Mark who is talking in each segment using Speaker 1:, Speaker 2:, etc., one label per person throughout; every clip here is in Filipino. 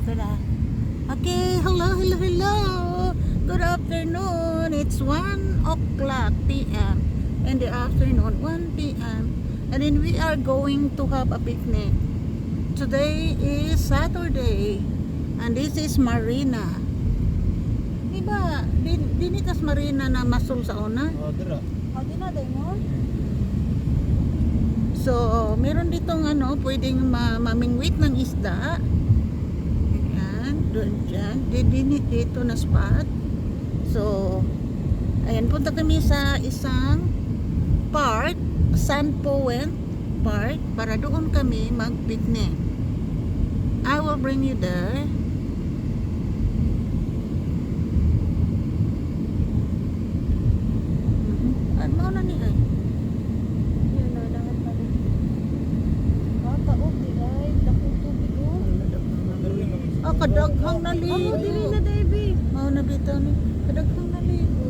Speaker 1: Okay na. Okay, hello. Good afternoon. It's 1 o'clock p.m. in the afternoon, 1 p.m. And then we are going to have a picnic. Today is Saturday. And this is Marina. Diba, dinitas Marina na masul sa una?
Speaker 2: Dira.
Speaker 1: Di na, day mo? So, meron ditong pwedeng mamingwit ng isda. Ayan, doon dyan. Dito na spot. So, ayan, punta kami sa isang park, Sandpoint Park, para doon kami mag-picnic. I will bring you there. Ano na ni ay?
Speaker 3: Yan na, lahat pa rin. Taog, di ay. Dakong tubig, oh.
Speaker 1: Ah, kadaghang naligo.
Speaker 3: Dili na, Davey.
Speaker 1: Mao na bitaw ni. Kadaghang naligo.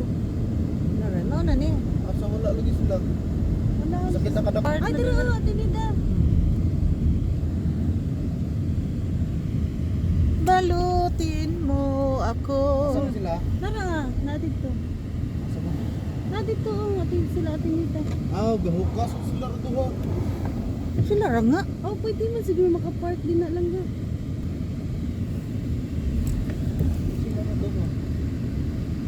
Speaker 1: Nara, mao na ni.
Speaker 2: Asa wala lagi sila.
Speaker 3: Wala.
Speaker 2: Sakit na kada.
Speaker 1: Part
Speaker 3: Ay,
Speaker 1: na
Speaker 3: dili
Speaker 1: nila.
Speaker 3: na, dili na.
Speaker 1: Balutin mo ako.
Speaker 2: Asa sila?
Speaker 3: Tara nga, nadito.
Speaker 2: Asa ba?
Speaker 3: Nadito, oh. Atin sila, atin dito.
Speaker 2: Gahukas sila ra duha.
Speaker 1: Sila ra nga.
Speaker 3: Oh, pwede man siguro makapark din na lang nga.
Speaker 2: Sila ra duha.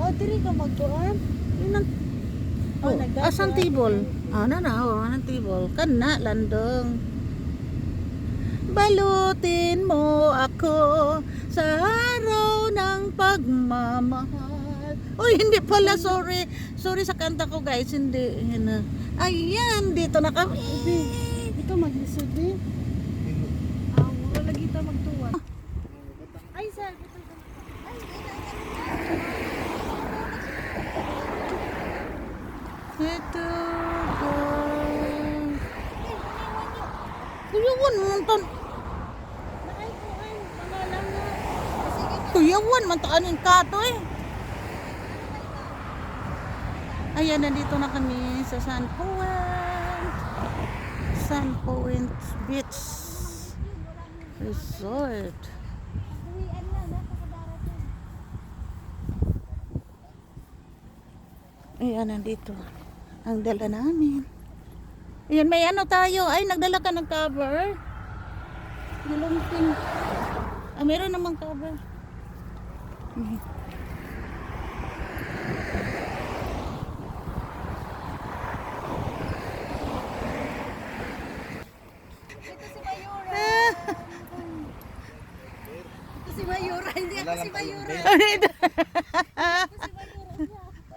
Speaker 3: Oh, dili ka magtuan.
Speaker 1: Oh, asan table? Ano na, anong table? Kana, landong. Balutin mo ako sa araw ng pagmamahal. Uy, hindi pala, sorry. Sorry sa kanta ko, guys. Hindi. Yan. Ayan, dito na kami.
Speaker 3: Ito maglisod eh. Wala lagi ta magtuwan. Ay, sir. Ito.
Speaker 1: Ito, guys. Kuyawan mo ton.
Speaker 3: Nakay ko ay. Mga lang nga. Sige.
Speaker 1: Kuyawan man ta kanin kato eh. Ayan, nandito na kami sa Sandpoint Beach Resort.
Speaker 3: Uwian na, napakadarating.
Speaker 1: Ayan, nandito ang dala namin. Ayan, may tayo. Ay, nagdala ka ng cover. Nalungting. Ah, meron namang cover.
Speaker 3: Ito si Mayura. Ito si Mayura. Hindi ako si Mayura.